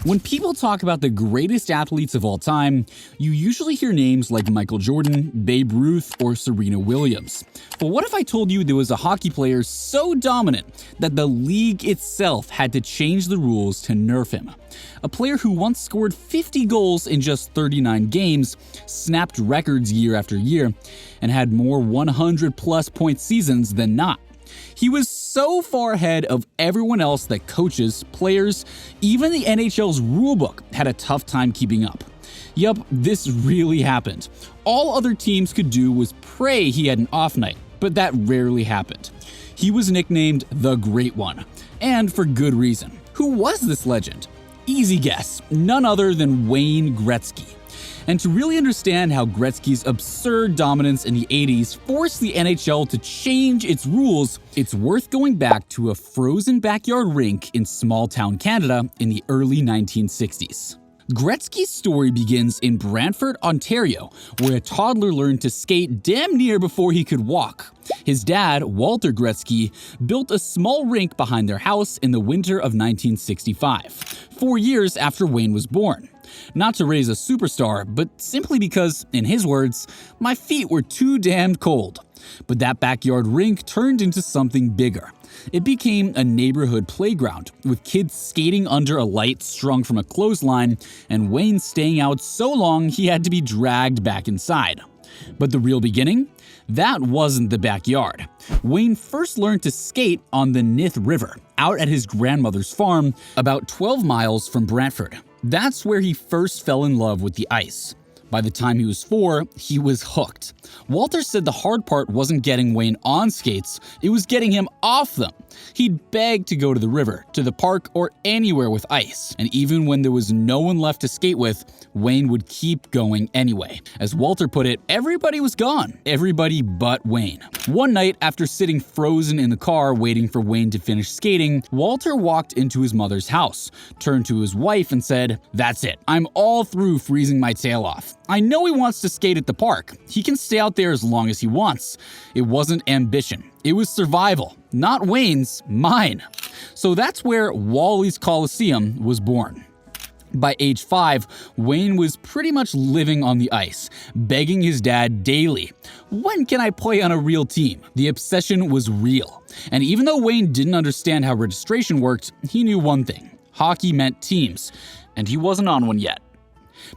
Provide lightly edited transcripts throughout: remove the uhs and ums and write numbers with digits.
When people talk about the greatest athletes of all time, you usually hear names like Michael Jordan, Babe Ruth, or Serena Williams. But what if I told you there was a hockey player so dominant that the league itself had to change the rules to nerf him? A player who once scored 50 goals in just 39 games, snapped records year after year, and had more 100-plus point seasons than not. He was so far ahead of everyone else that coaches, players, even the NHL's rulebook had a tough time keeping up. Yup, this really happened. All other teams could do was pray he had an off night, but that rarely happened. He was nicknamed the Great One, and for good reason. Who was this legend? Easy guess, none other than Wayne Gretzky. And to really understand how Gretzky's absurd dominance in the 80s forced the NHL to change its rules, it's worth going back to a frozen backyard rink in small-town Canada in the early 1960s. Gretzky's story begins in Brantford, Ontario, where a toddler learned to skate damn near before he could walk. His dad, Walter Gretzky, built a small rink behind their house in the winter of 1965, 4 years after Wayne was born. Not to raise a superstar, but simply because, in his words, my feet were too damned cold. But that backyard rink turned into something bigger. It became a neighborhood playground, with kids skating under a light strung from a clothesline, and Wayne staying out so long he had to be dragged back inside. But the real beginning? That wasn't the backyard. Wayne first learned to skate on the Nith River, out at his grandmother's farm, about 12 miles from Brantford. That's where he first fell in love with the ice. By the time he was 4, he was hooked. Walter said the hard part wasn't getting Wayne on skates, it was getting him off them. He'd beg to go to the river, to the park, or anywhere with ice. And even when there was no one left to skate with, Wayne would keep going anyway. As Walter put it, everybody was gone. Everybody but Wayne. One night, after sitting frozen in the car waiting for Wayne to finish skating, Walter walked into his mother's house, turned to his wife and said, "That's it. I'm all through freezing my tail off. I know he wants to skate at the park. He can stay out there as long as he wants." It wasn't ambition. It was survival. Not Wayne's, mine. So that's where Wally's Coliseum was born. By age 5, Wayne was pretty much living on the ice, begging his dad daily, "When can I play on a real team?" The obsession was real. And even though Wayne didn't understand how registration worked, he knew one thing. Hockey meant teams, and he wasn't on one yet.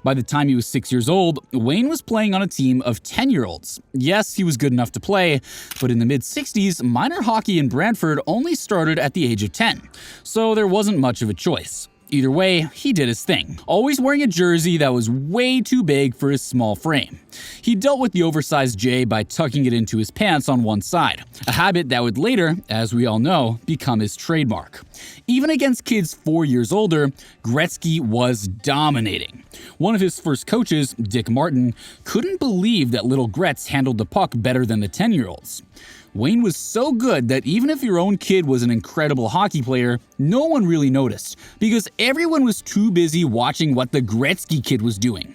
By the time he was 6 years old, Wayne was playing on a team of 10-year-olds. Yes, he was good enough to play, but in the mid-60s, minor hockey in Brantford only started at the age of 10, so there wasn't much of a choice. Either way, he did his thing, always wearing a jersey that was way too big for his small frame. He dealt with the oversized J by tucking it into his pants on one side, a habit that would later, as we all know, become his trademark. Even against kids 4 years older, Gretzky was dominating. One of his first coaches, Dick Martin, couldn't believe that little Gretz handled the puck better than the 10-year-olds. Wayne was so good that even if your own kid was an incredible hockey player, no one really noticed, because everyone was too busy watching what the Gretzky kid was doing.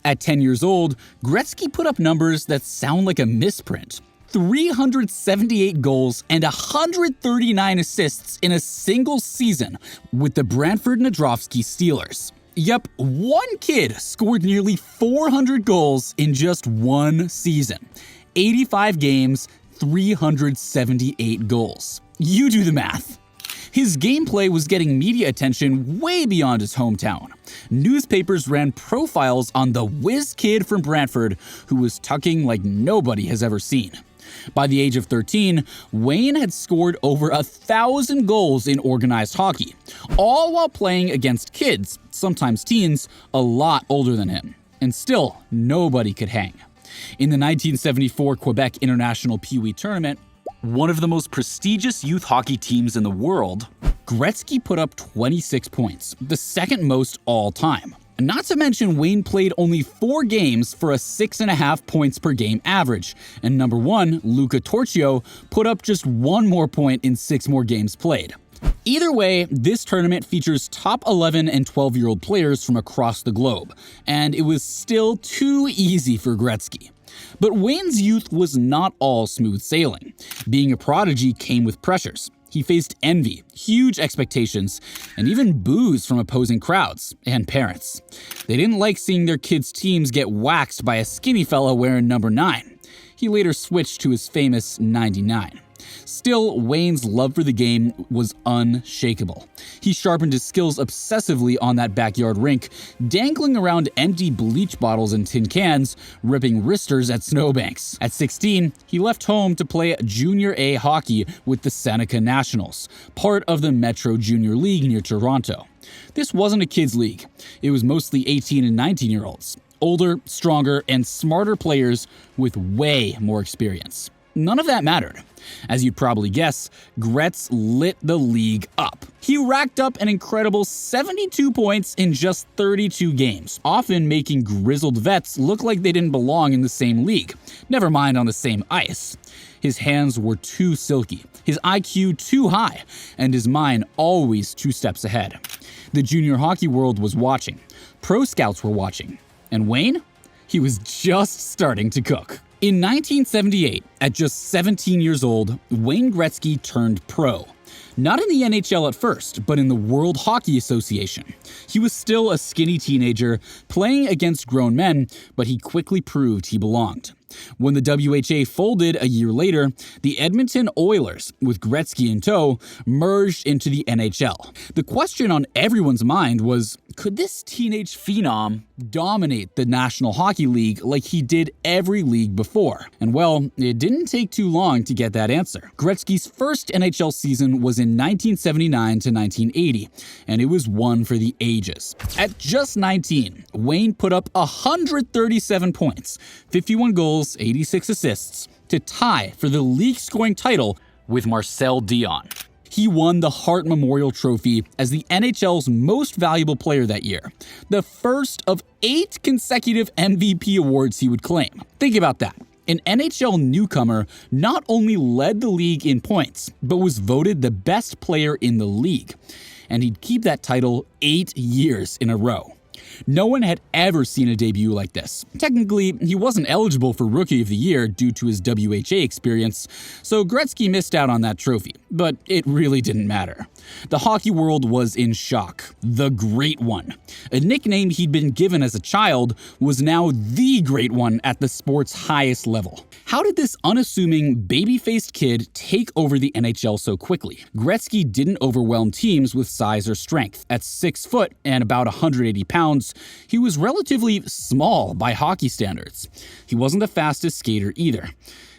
At 10 years old, Gretzky put up numbers that sound like a misprint. 378 goals and 139 assists in a single season with the Brantford Nadrofsky Steelers. Yep, one kid scored nearly 400 goals in just one season. 85 games, 378 goals. You do the math. His gameplay was getting media attention way beyond his hometown. Newspapers ran profiles on the whiz kid from Brantford who was tucking like nobody has ever seen. By the age of 13, Wayne had scored over 1,000 goals in organized hockey, all while playing against kids, sometimes teens, a lot older than him. And still, nobody could hang. In the 1974 Quebec International Pee Wee Tournament, one of the most prestigious youth hockey teams in the world, Gretzky put up 26 points, the second most all time. Not to mention, Wayne played only 4 games for a 6.5 points per game average, and number 1, Luca Torchio, put up just 1 more point in 6 more games played. Either way, this tournament features top 11 and 12-year-old players from across the globe, and it was still too easy for Gretzky. But Wayne's youth was not all smooth sailing. Being a prodigy came with pressures. He faced envy, huge expectations, and even boos from opposing crowds and parents. They didn't like seeing their kids' teams get waxed by a skinny fella wearing number 9. He later switched to his famous 99. Still, Wayne's love for the game was unshakable. He sharpened his skills obsessively on that backyard rink, dangling around empty bleach bottles and tin cans, ripping wristers at snowbanks. At 16, he left home to play Junior A hockey with the Seneca Nationals, part of the Metro Junior League near Toronto. This wasn't a kids' league. It was mostly 18 and 19-year-olds, older, stronger, and smarter players with way more experience. None of that mattered. As you'd probably guess, Gretz lit the league up. He racked up an incredible 72 points in just 32 games, often making grizzled vets look like they didn't belong in the same league, never mind on the same ice. His hands were too silky, his IQ too high, and his mind always 2 steps ahead. The junior hockey world was watching. Pro scouts were watching. And Wayne? He was just starting to cook. In 1978, at just 17 years old, Wayne Gretzky turned pro. Not in the NHL at first, but in the World Hockey Association. He was still a skinny teenager, playing against grown men, but he quickly proved he belonged. When the WHA folded a year later, the Edmonton Oilers, with Gretzky in tow, merged into the NHL. The question on everyone's mind was, could this teenage phenom dominate the National Hockey League like he did every league before? And well, it didn't take too long to get that answer. Gretzky's first NHL season was in 1979 to 1980, and it was one for the ages. At just 19, Wayne put up 137 points, 51 goals, 86 assists, to tie for the league scoring title with Marcel Dion. He won the Hart Memorial Trophy as the NHL's most valuable player that year, the first of 8 consecutive MVP awards he would claim. Think about that. An NHL newcomer not only led the league in points, but was voted the best player in the league. And he'd keep that title 8 years in a row. No one had ever seen a debut like this. Technically, he wasn't eligible for Rookie of the Year due to his WHA experience, so Gretzky missed out on that trophy, but it really didn't matter. The hockey world was in shock. The Great One, a nickname he'd been given as a child, was now the Great One at the sport's highest level. How did this unassuming, baby-faced kid take over the NHL so quickly? Gretzky didn't overwhelm teams with size or strength. At 6 foot and about 180 pounds, he was relatively small by hockey standards. He wasn't the fastest skater either.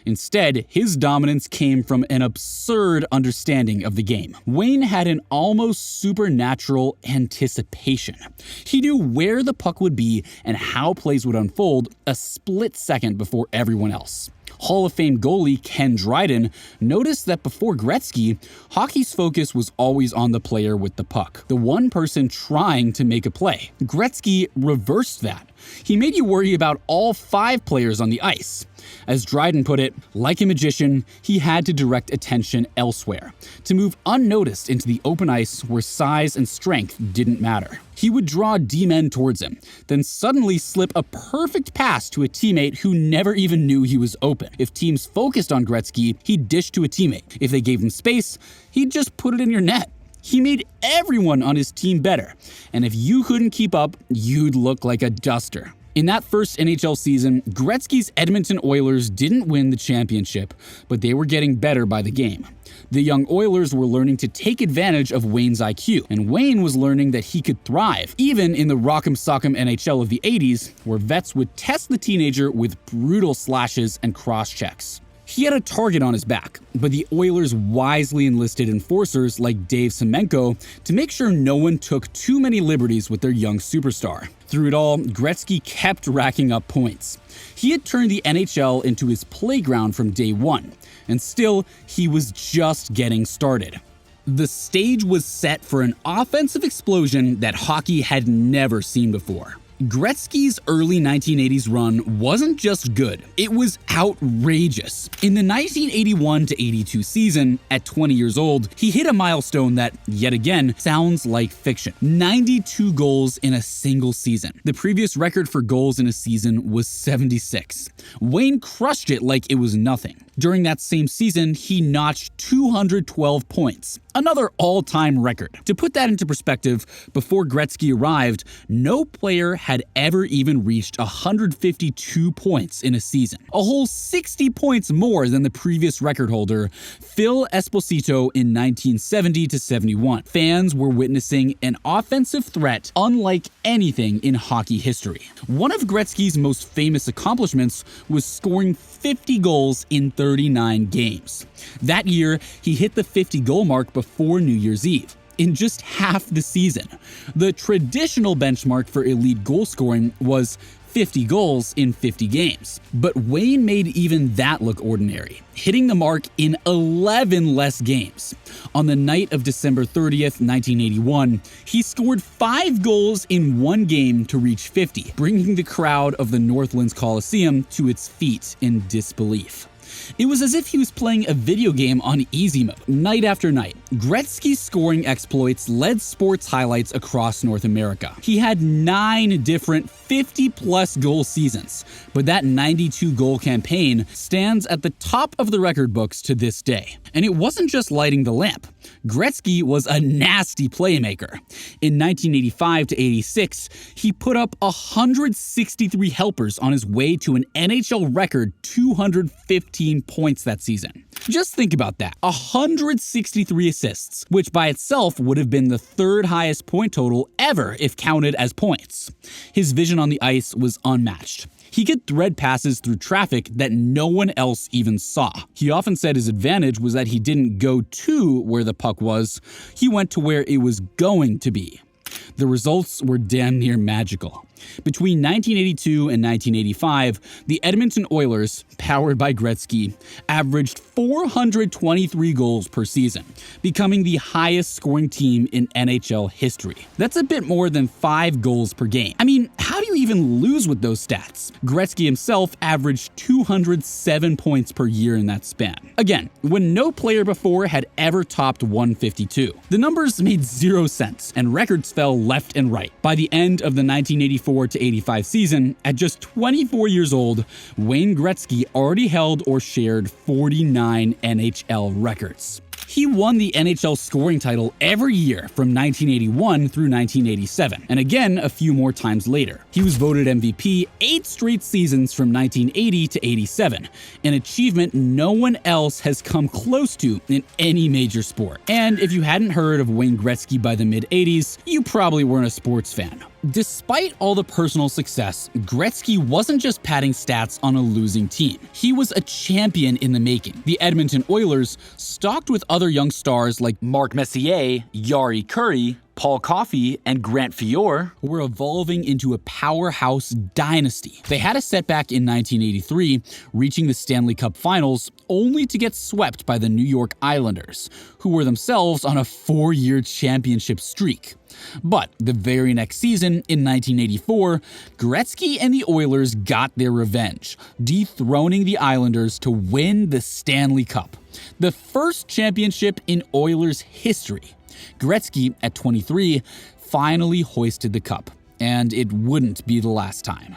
Instead, his dominance came from an absurd understanding of the game. Wayne had an almost supernatural anticipation. He knew where the puck would be and how plays would unfold a split second before everyone else. Hall of Fame goalie Ken Dryden noticed that before Gretzky, hockey's focus was always on the player with the puck, the one person trying to make a play. Gretzky reversed that. He made you worry about all 5 players on the ice. As Dryden put it, like a magician, he had to direct attention elsewhere, to move unnoticed into the open ice where size and strength didn't matter. He would draw D-men towards him, then suddenly slip a perfect pass to a teammate who never even knew he was open. If teams focused on Gretzky, he'd dish to a teammate. If they gave him space, he'd just put it in your net. He made everyone on his team better, and if you couldn't keep up, you'd look like a duster. In that first NHL season, Gretzky's Edmonton Oilers didn't win the championship, but they were getting better by the game. The young Oilers were learning to take advantage of Wayne's IQ, and Wayne was learning that he could thrive, even in the rock'em sock'em NHL of the 80s, where vets would test the teenager with brutal slashes and cross-checks. He had a target on his back, but the Oilers wisely enlisted enforcers like Dave Semenko to make sure no one took too many liberties with their young superstar. Through it all, Gretzky kept racking up points. He had turned the NHL into his playground from day one, and still, he was just getting started. The stage was set for an offensive explosion that hockey had never seen before. Gretzky's early 1980s run wasn't just good, it was outrageous. In the 1981-82 season, at 20 years old, he hit a milestone that, yet again, sounds like fiction. 92 goals in a single season. The previous record for goals in a season was 76. Wayne crushed it like it was nothing. During that same season, he notched 212 points, another all-time record. To put that into perspective, before Gretzky arrived, no player had ever even reached 152 points in a season, a whole 60 points more than the previous record holder, Phil Esposito, in 1970-71. Fans were witnessing an offensive threat unlike anything in hockey history. One of Gretzky's most famous accomplishments was scoring 50 goals in 39 games. That year, he hit the 50-goal mark before New Year's Eve, in just half the season. The traditional benchmark for elite goal scoring was 50 goals in 50 games. But Wayne made even that look ordinary, hitting the mark in 11 less games. On the night of December 30th, 1981, he scored 5 goals in one game to reach 50, bringing the crowd of the Northlands Coliseum to its feet in disbelief. It was as if he was playing a video game on easy mode, night after night. Gretzky's scoring exploits led sports highlights across North America. He had 9 different 50-plus goal seasons, but that 92-goal campaign stands at the top of the record books to this day. And it wasn't just lighting the lamp. Gretzky was a nasty playmaker. In 1985-86, he put up 163 helpers on his way to an NHL record 215 points that season. Just think about that. 163 assists, which by itself would have been the 3rd highest point total ever if counted as points. His vision on the ice was unmatched. He could thread passes through traffic that no one else even saw. He often said his advantage was that he didn't go to where the puck was, he went to where it was going to be. The results were damn near magical. Between 1982 and 1985, the Edmonton Oilers, powered by Gretzky, averaged 423 goals per season, becoming the highest scoring team in NHL history. That's a bit more than 5 goals per game. I mean, how do you even lose with those stats? Gretzky himself averaged 207 points per year in that span. Again, when no player before had ever topped 152. The numbers made 0 sense, and records fell left and right. By the end of the 1984-85 season, at just 24 years old, Wayne Gretzky already held or shared 49 NHL records. He won the NHL scoring title every year from 1981 through 1987, and again a few more times later. He was voted MVP 8 straight seasons from 1980 to 87, an achievement no one else has come close to in any major sport. And if you hadn't heard of Wayne Gretzky by the mid-80s, you probably weren't a sports fan. Despite all the personal success, Gretzky wasn't just padding stats on a losing team. He was a champion in the making. The Edmonton Oilers, stocked with other young stars like Mark Messier, Yari Curry, Paul Coffey, and Grant Fiore, were evolving into a powerhouse dynasty. They had a setback in 1983, reaching the Stanley Cup Finals, only to get swept by the New York Islanders, who were themselves on a 4-year championship streak. But the very next season, in 1984, Gretzky and the Oilers got their revenge, dethroning the Islanders to win the Stanley Cup, the first championship in Oilers history. Gretzky, at 23, finally hoisted the cup, and it wouldn't be the last time.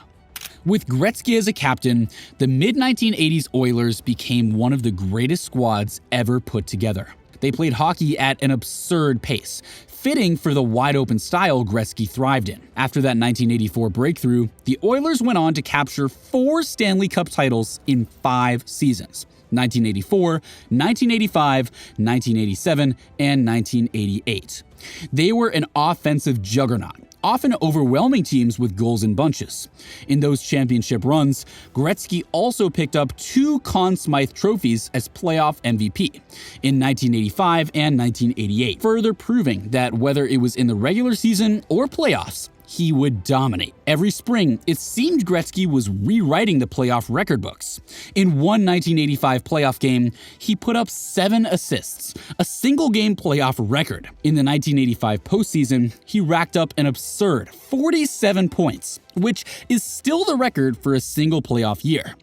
With Gretzky as a captain, the mid-1980s Oilers became one of the greatest squads ever put together. They played hockey at an absurd pace, fitting for the wide-open style Gretzky thrived in. After that 1984 breakthrough, the Oilers went on to capture 4 Stanley Cup titles in 5 seasons: 1984, 1985, 1987, and 1988. They were an offensive juggernaut, often overwhelming teams with goals in bunches. In those championship runs, Gretzky also picked up 2 Conn Smythe trophies as playoff MVP in 1985 and 1988, further proving that whether it was in the regular season or playoffs, he would dominate. Every spring, it seemed Gretzky was rewriting the playoff record books. In one 1985 playoff game, he put up 7 assists, a single-game playoff record. In the 1985 postseason, he racked up an absurd 47 points, which is still the record for a single playoff year.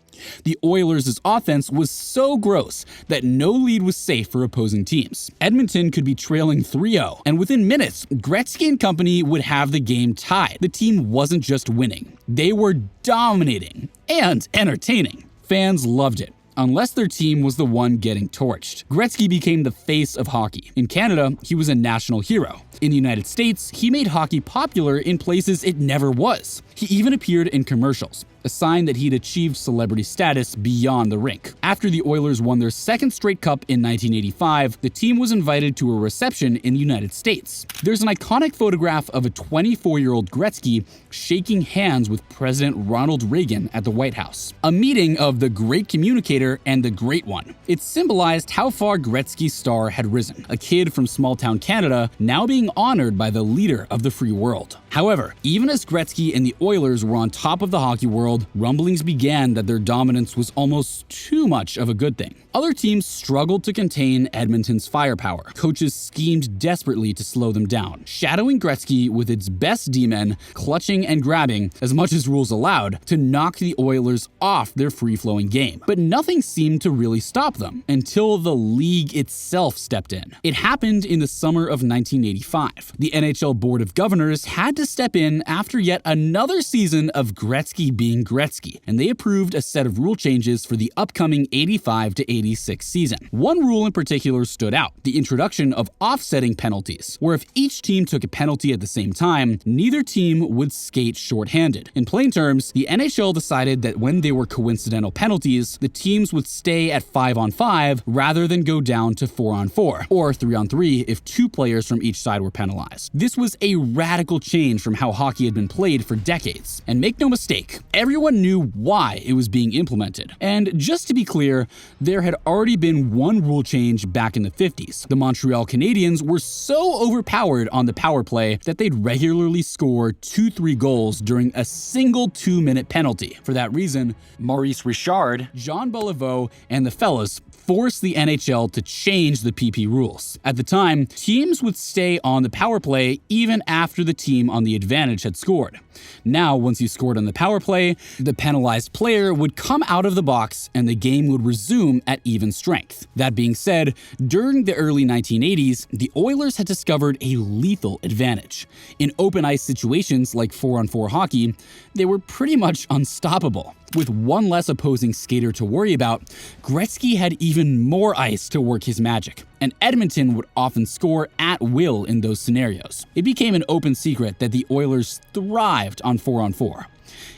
The Oilers' offense was so gross that no lead was safe for opposing teams. Edmonton could be trailing 3-0, and within minutes, Gretzky and company would have the game tied. The team wasn't just winning, they were dominating and entertaining. Fans loved it, unless their team was the one getting torched. Gretzky became the face of hockey. In Canada, he was a national hero. In the United States, he made hockey popular in places it never was. He even appeared in commercials, a sign that he'd achieved celebrity status beyond the rink. After the Oilers won their second straight cup in 1985, the team was invited to a reception in the United States. There's an iconic photograph of a 24-year-old Gretzky shaking hands with President Ronald Reagan at the White House. A meeting of the great communicator and the great one. It symbolized how far Gretzky's star had risen. A kid from small-town Canada now being honored by the leader of the free world. However, even as Gretzky and the Oilers were on top of the hockey world, rumblings began that their dominance was almost too much of a good thing. Other teams struggled to contain Edmonton's firepower. Coaches schemed desperately to slow them down, shadowing Gretzky with its best D-men, clutching and grabbing, as much as rules allowed, to knock the Oilers off their free-flowing game. But nothing seemed to really stop them, until the league itself stepped in. It happened in the summer of 1985. The NHL Board of Governors had to step in after yet another season of Gretzky being Gretzky, and they approved a set of rule changes for the upcoming 85 to 86 season. One rule in particular stood out: the introduction of offsetting penalties, where if each team took a penalty at the same time, neither team would skate shorthanded. In plain terms, the NHL decided that when they were coincidental penalties, the teams would stay at 5-on-5 rather than go down to 4-on-4, or 3-on-3 if 2 players from each side were penalized. This was a radical change from how hockey had been played for decades. And make no mistake, everyone knew why it was being implemented. And just to be clear, there had already been one rule change back in the 50s. The Montreal Canadiens were so overpowered on the power play that they'd regularly score 2-3 goals during a single 2-minute penalty. For that reason, Maurice Richard, Jean Beliveau, and the fellas forced the NHL to change the PP rules. At the time, teams would stay on the power play even after the team on the advantage had scored. Now, once you scored on the power play, the penalized player would come out of the box and the game would resume at even strength. That being said, during the early 1980s, the Oilers had discovered a lethal advantage. In open ice situations like 4-on-4 hockey, they were pretty much unstoppable. With one less opposing skater to worry about, Gretzky had even more ice to work his magic, and Edmonton would often score at will in those scenarios. It became an open secret that the Oilers thrived on 4-on-4.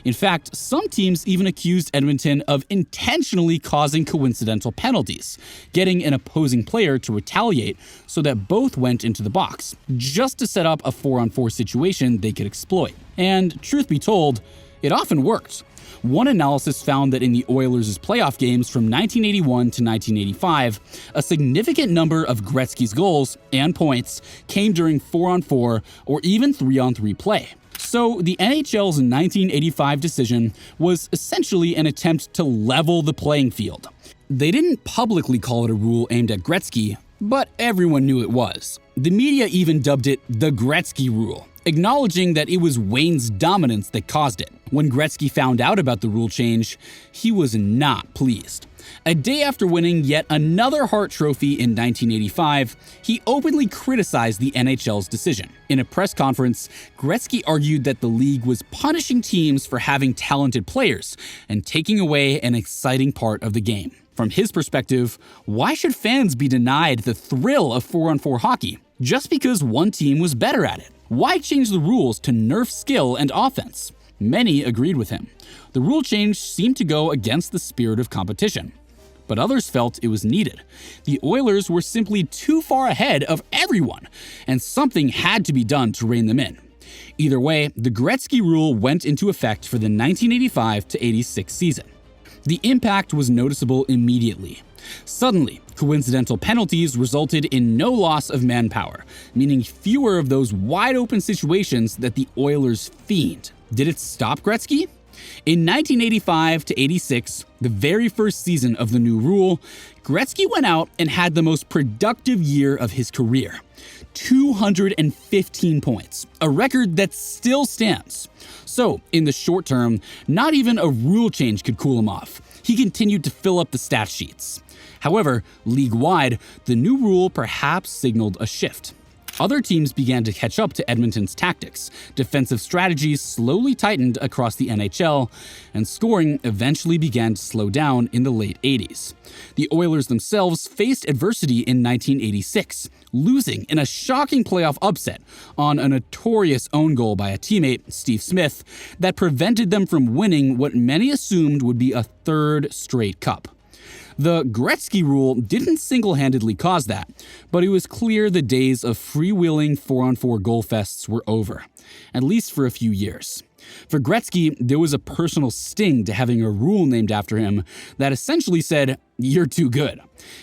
In fact, some teams even accused Edmonton of intentionally causing coincidental penalties, getting an opposing player to retaliate so that both went into the box, just to set up a 4-on-4 situation they could exploit. And truth be told, it often worked. One analysis found that in the Oilers' playoff games from 1981 to 1985, a significant number of Gretzky's goals and points came during 4-on-4 or even 3-on-3 play. So the NHL's 1985 decision was essentially an attempt to level the playing field. They didn't publicly call it a rule aimed at Gretzky, but everyone knew it was. The media even dubbed it the Gretzky rule, acknowledging that it was Wayne's dominance that caused it. When Gretzky found out about the rule change, he was not pleased. A day after winning yet another Hart Trophy in 1985, he openly criticized the NHL's decision. In a press conference, Gretzky argued that the league was punishing teams for having talented players and taking away an exciting part of the game. From his perspective, why should fans be denied the thrill of 4-on-4 hockey just because one team was better at it? Why change the rules to nerf skill and offense? Many agreed with him. The rule change seemed to go against the spirit of competition, but others felt it was needed. The Oilers were simply too far ahead of everyone, and something had to be done to rein them in. Either way, the Gretzky rule went into effect for the 1985 to 86 season. The impact was noticeable immediately. Suddenly, coincidental penalties resulted in no loss of manpower, meaning fewer of those wide-open situations that the Oilers fiend. Did it stop Gretzky? In 1985 to 86, the very first season of the new rule, Gretzky went out and had the most productive year of his career. 215 points, a record that still stands. So, in the short term, not even a rule change could cool him off. He continued to fill up the stat sheets. However, league-wide, the new rule perhaps signaled a shift. Other teams began to catch up to Edmonton's tactics. Defensive strategies slowly tightened across the NHL, and scoring eventually began to slow down in the late 80s. The Oilers themselves faced adversity in 1986, losing in a shocking playoff upset on a notorious own goal by a teammate, Steve Smith, that prevented them from winning what many assumed would be a third straight cup. The Gretzky rule didn't single-handedly cause that, but it was clear the days of freewheeling 4-on-4 goal fests were over, at least for a few years. For Gretzky, there was a personal sting to having a rule named after him that essentially said, "You're too good."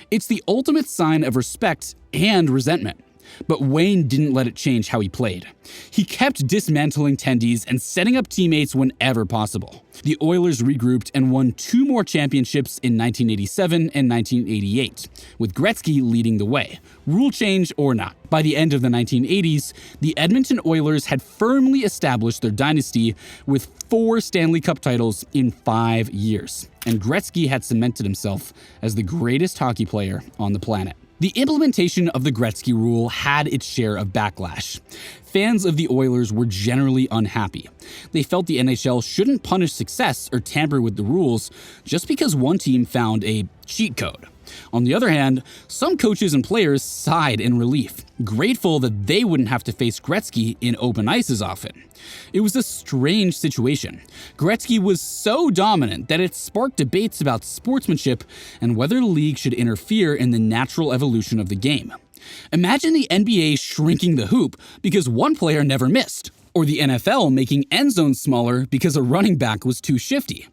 It's the ultimate sign of respect and resentment. But Wayne didn't let it change how he played. He kept dismantling tendies and setting up teammates whenever possible. The Oilers regrouped and won 2 more championships in 1987 and 1988, with Gretzky leading the way, rule change or not. By the end of the 1980s, the Edmonton Oilers had firmly established their dynasty with 4 Stanley Cup titles in 5 years, and Gretzky had cemented himself as the greatest hockey player on the planet. The implementation of the Gretzky rule had its share of backlash. Fans of the Oilers were generally unhappy. They felt the NHL shouldn't punish success or tamper with the rules just because one team found a cheat code. On the other hand, some coaches and players sighed in relief, grateful that they wouldn't have to face Gretzky in open ice as often. It was a strange situation. Gretzky was so dominant that it sparked debates about sportsmanship and whether the league should interfere in the natural evolution of the game. Imagine the NBA shrinking the hoop because one player never missed, or the NFL making end zones smaller because a running back was too shifty.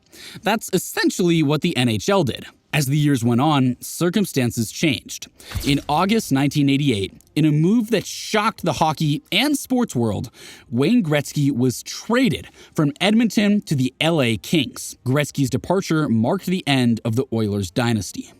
That's essentially what the NHL did. As the years went on, circumstances changed. In August 1988, in a move that shocked the hockey and sports world, Wayne Gretzky was traded from Edmonton to the LA Kings. Gretzky's departure marked the end of the Oilers dynasty.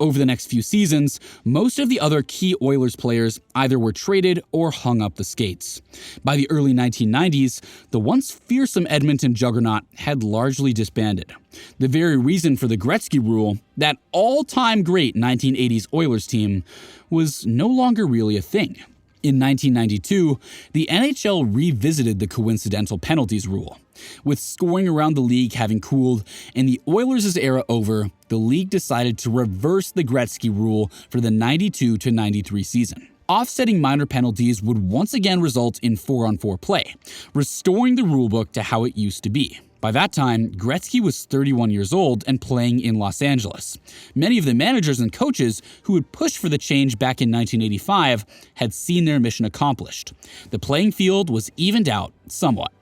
Over the next few seasons, most of the other key Oilers players either were traded or hung up the skates. By the early 1990s, the once fearsome Edmonton juggernaut had largely disbanded. The very reason for the Gretzky rule, that all-time great 1980s Oilers team, was no longer really a thing. In 1992, the NHL revisited the coincidental penalties rule. With scoring around the league having cooled and the Oilers' era over, the league decided to reverse the Gretzky rule for the 92 to 93 season. Offsetting minor penalties would once again result in 4-on-4 play, restoring the rulebook to how it used to be. By that time, Gretzky was 31 years old and playing in Los Angeles. Many of the managers and coaches who had pushed for the change back in 1985 had seen their mission accomplished. The playing field was evened out somewhat.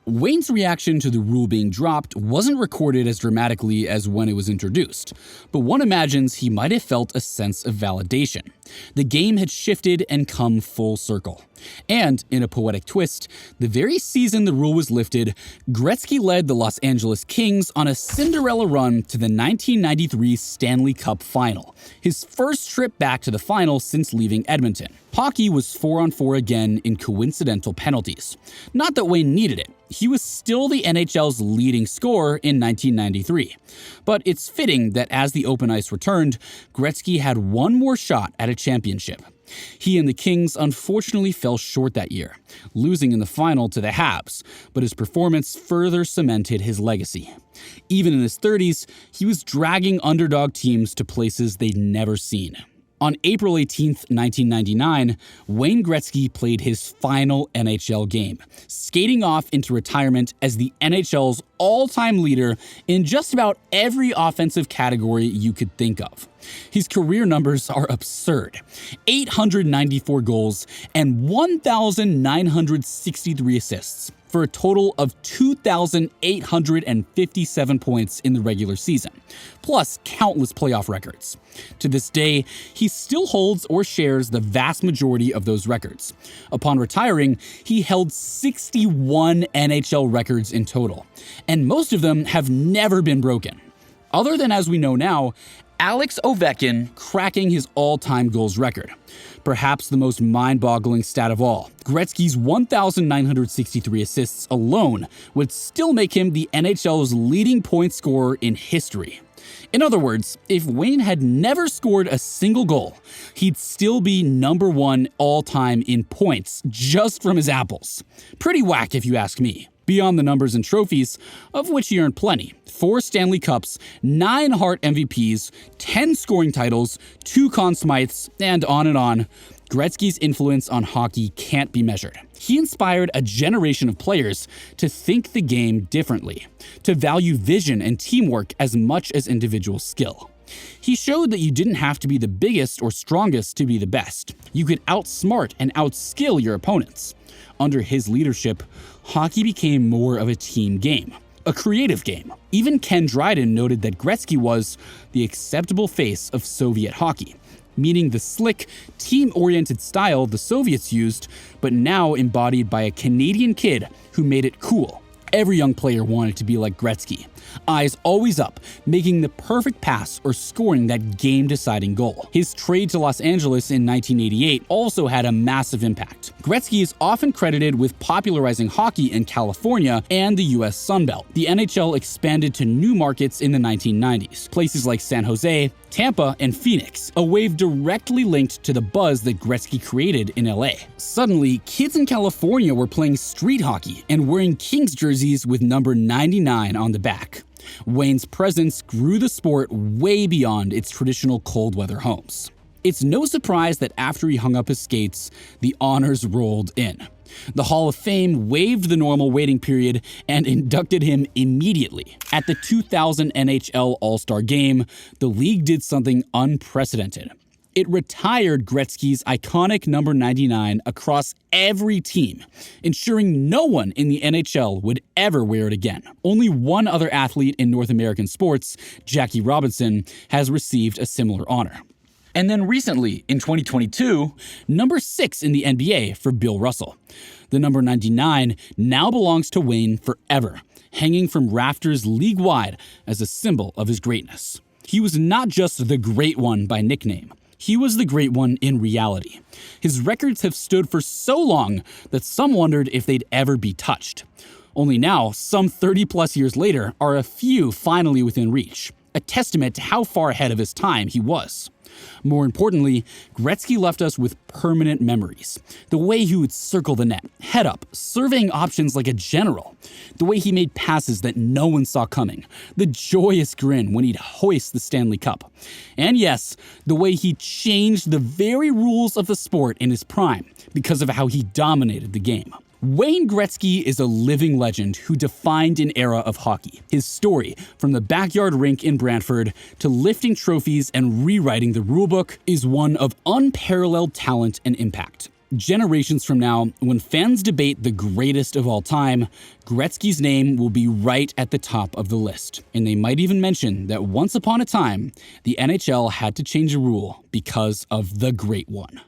Wayne's reaction to the rule being dropped wasn't recorded as dramatically as when it was introduced, but one imagines he might have felt a sense of validation. The game had shifted and come full circle. And, in a poetic twist, the very season the rule was lifted, Gretzky led the Los Angeles Kings on a Cinderella run to the 1993 Stanley Cup Final, his first trip back to the final since leaving Edmonton. Hockey was 4-on-4 again in coincidental penalties. Not that Wayne needed it. He was still the NHL's leading scorer in 1993. But it's fitting that as the open ice returned, Gretzky had one more shot at a championship. He and the Kings unfortunately fell short that year, losing in the final to the Habs, but his performance further cemented his legacy. Even in his 30s, he was dragging underdog teams to places they'd never seen. On April 18, 1999, Wayne Gretzky played his final NHL game, skating off into retirement as the NHL's all-time leader in just about every offensive category you could think of. His career numbers are absurd: 894 goals and 1,963 assists, for a total of 2,857 points in the regular season, plus countless playoff records. To this day, he still holds or shares the vast majority of those records. Upon retiring, he held 61 NHL records in total, and most of them have never been broken. Other than as we know now, Alex Ovechkin cracking his all-time goals record. Perhaps the most mind-boggling stat of all, Gretzky's 1,963 assists alone would still make him the NHL's leading point scorer in history. In other words, if Wayne had never scored a single goal, he'd still be #1 all-time in points just from his apples. Pretty whack if you ask me. Beyond the numbers and trophies, of which he earned plenty, 4 Stanley Cups, 9 Hart MVPs, 10 scoring titles, 2 Conn Smythes, and on, Gretzky's influence on hockey can't be measured. He inspired a generation of players to think the game differently, to value vision and teamwork as much as individual skill. He showed that you didn't have to be the biggest or strongest to be the best. You could outsmart and outskill your opponents. Under his leadership, hockey became more of a team game, a creative game. Even Ken Dryden noted that Gretzky was the acceptable face of Soviet hockey, meaning the slick, team-oriented style the Soviets used, but now embodied by a Canadian kid who made it cool. Every young player wanted to be like Gretzky, eyes always up, making the perfect pass or scoring that game-deciding goal. His trade to Los Angeles in 1988 also had a massive impact. Gretzky is often credited with popularizing hockey in California and the US Sun Belt. The NHL expanded to new markets in the 1990s, places like San Jose, Tampa, and Phoenix, a wave directly linked to the buzz that Gretzky created in LA. Suddenly, kids in California were playing street hockey and wearing Kings jerseys with number 99 on the back. Wayne's presence grew the sport way beyond its traditional cold weather homes. It's no surprise that after he hung up his skates, the honors rolled in. The Hall of Fame waived the normal waiting period and inducted him immediately. At the 2000 NHL All-Star Game, the league did something unprecedented. It retired Gretzky's iconic number 99 across every team, ensuring no one in the NHL would ever wear it again. Only one other athlete in North American sports, Jackie Robinson, has received a similar honor. And then recently, in 2022, number 6 in the NBA for Bill Russell. The number 99 now belongs to Wayne forever, hanging from rafters league-wide as a symbol of his greatness. He was not just the Great One by nickname. He was the Great One in reality. His records have stood for so long that some wondered if they'd ever be touched. Only now, some 30-plus years later, are a few finally within reach, a testament to how far ahead of his time he was. More importantly, Gretzky left us with permanent memories. The way he would circle the net, head up, surveying options like a general. The way he made passes that no one saw coming. The joyous grin when he'd hoist the Stanley Cup. And yes, the way he changed the very rules of the sport in his prime because of how he dominated the game. Wayne Gretzky is a living legend who defined an era of hockey. His story, from the backyard rink in Brantford to lifting trophies and rewriting the rulebook, is one of unparalleled talent and impact. Generations from now, when fans debate the greatest of all time, Gretzky's name will be right at the top of the list. And they might even mention that once upon a time, the NHL had to change a rule because of the Great One.